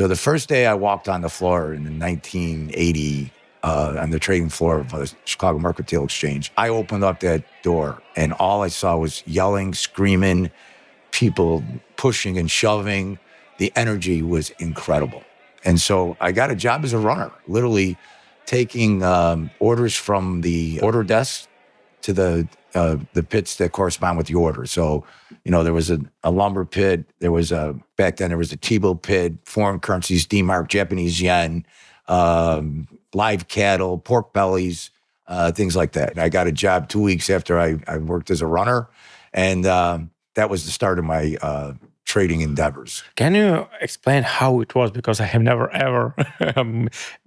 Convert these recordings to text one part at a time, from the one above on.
So the first day I walked on the floor in 1980 on the trading floor of the Chicago Mercantile Exchange, I opened up that door and all I saw was yelling, screaming, people pushing and shoving. The energy was incredible. And so I got a job as a runner, literally taking orders from the order desk to the pits that correspond with the order. So, there was a lumber pit. There was back then there was a T-bill pit, foreign currencies, D-mark, Japanese yen, live cattle, pork bellies, things like that. And I got a job 2 weeks after I worked as a runner. And that was the start of my trading endeavors. Can you explain how it was? Because I have never ever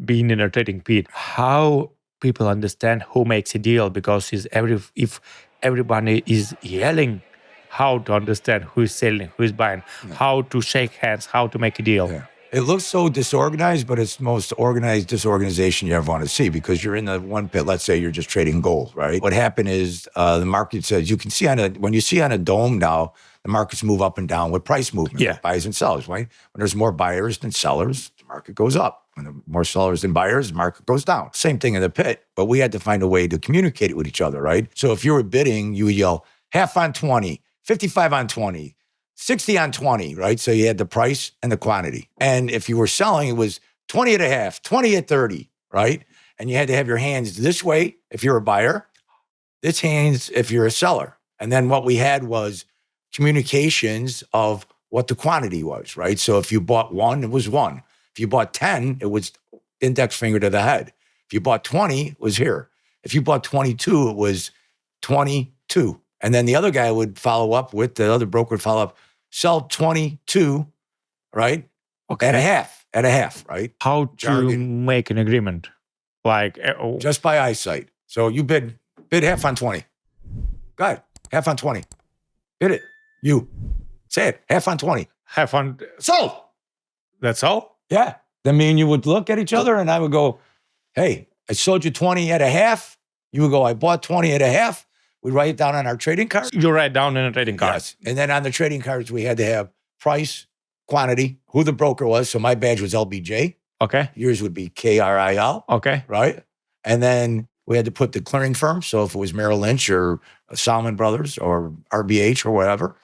been in a trading pit. How people understand who makes a deal? Because if everybody is yelling, how to understand who is selling, who is buying, how to shake hands, how to make a deal. Yeah. It looks so disorganized, but it's the most organized disorganization you ever want to see because you're in the one pit. Let's say you're just trading gold, right? What happened is the market says, you can see when you see on a dome now, the markets move up and down with price movement, buys and sellers, right? When there's more buyers than sellers, the market goes up. When there are more sellers than buyers, the market goes down. Same thing in the pit, but we had to find a way to communicate it with each other, right? So if you were bidding, you would yell, half on 20, 55 on 20, 60 on 20, right? So you had the price and the quantity. And if you were selling, it was 20 at a half, 20 at 30, right? And you had to have your hands this way if you're a buyer, this hands if you're a seller. And then what we had was communications of what the quantity was, right? So if you bought one, it was one. If you bought 10, it was index finger to the head. If you bought 20, it was here. If you bought 22, it was 22. And then the other guy would follow up with, the other broker would follow up, sell 22, right? Okay. At a half, right? How to make an agreement? Just by eyesight. So you bid half on 20. Go ahead, half on 20. Bid it. You. Say it, half on 20. Half on. Sold. That's all? Yeah. Then me and you would look at each other and I would go, hey, I sold you 20 at a half. You would go, I bought 20 at a half. We write it down on our trading card. You write down in a trading card. Yes. And then on the trading cards, we had to have price, quantity, who the broker was. So my badge was LBJ. Okay. Yours would be KRIL. Okay. Right. And then we had to put the clearing firm. So if it was Merrill Lynch or Salomon Brothers or RBH or whatever.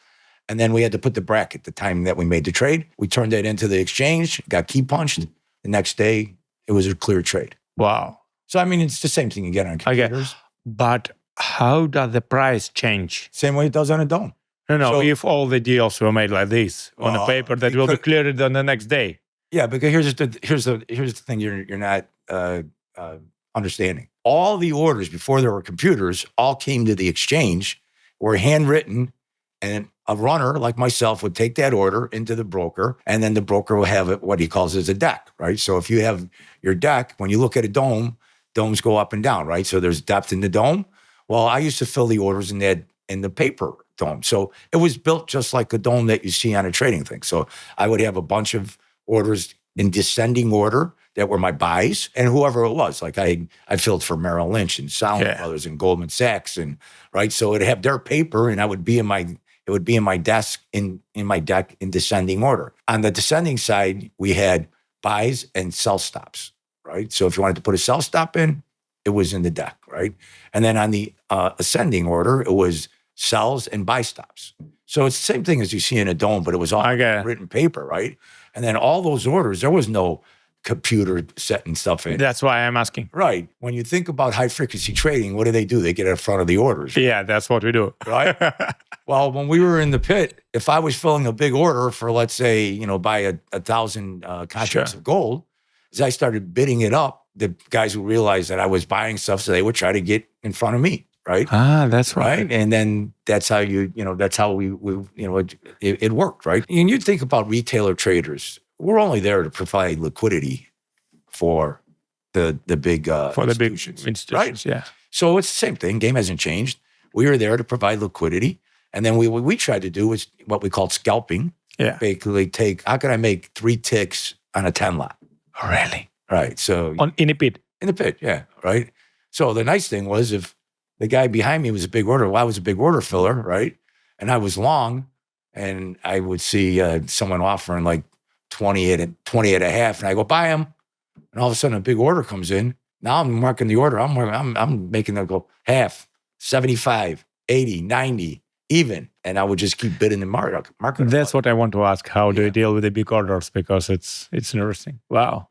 And then we had to put the bracket the time that we made the trade. We turned it into the exchange, got key punched. The next day, it was a clear trade. Wow. So, I mean, it's the same thing you get on computers. Okay. But how does the price change? Same way it does on a dome. No, so, if all the deals were made like this on a paper that will be cleared on the next day. Yeah, because here's the thing you're not understanding. All the orders before there were computers all came to the exchange, were handwritten, and a runner like myself would take that order into the broker, and then the broker will have it, what he calls as a deck, right? So if you have your deck, when you look at a dome, domes go up and down, right? So there's depth in the dome. Well, I used to fill the orders in the paper dome. So it was built just like a dome that you see on a trading thing. So I would have a bunch of orders in descending order that were my buys, and whoever it was. Like I filled for Merrill Lynch and Salomon Brothers and Goldman Sachs, and right. So it'd have their paper, and it would be in my desk in my deck in descending order. On the descending side, we had buys and sell stops, right? So if you wanted to put a sell stop in, it was in the deck, right? And then on the ascending order, it was sells and buy stops. So it's the same thing as you see in a dome, but it was all written paper, right? And then all those orders, there was no computer setting stuff in. That's why I'm asking. Right. When you think about high frequency trading, what do? They get in front of the orders. Yeah, that's what we do. Right? Well, when we were in the pit, if I was filling a big order for, let's say, buy 1,000 contracts of gold, as I started bidding it up, the guys would realize that I was buying stuff, so they would try to get in front of me. Right. That's right. And then that's how that's how we it worked. Right. And you think about retailer traders, we're only there to provide liquidity for the big institutions, right? Yeah. So it's the same thing. Game hasn't changed. We are there to provide liquidity, and then what we tried to do was what we called scalping. Yeah. Basically, how can I make 3 ticks on a 10 lot? Oh, really? Right. So in a pit. In the pit, yeah. Right. So the nice thing was if the guy behind me was a big order. Well, I was a big order filler, right? And I was long, and I would see someone offering like 28 and a half. And I go buy them. And all of a sudden a big order comes in. Now I'm marking the order. I'm making them go half, 75, 80, 90, even. And I would just keep bidding the market. That's what I want to ask. How do you deal with the big orders? Because it's interesting. Wow.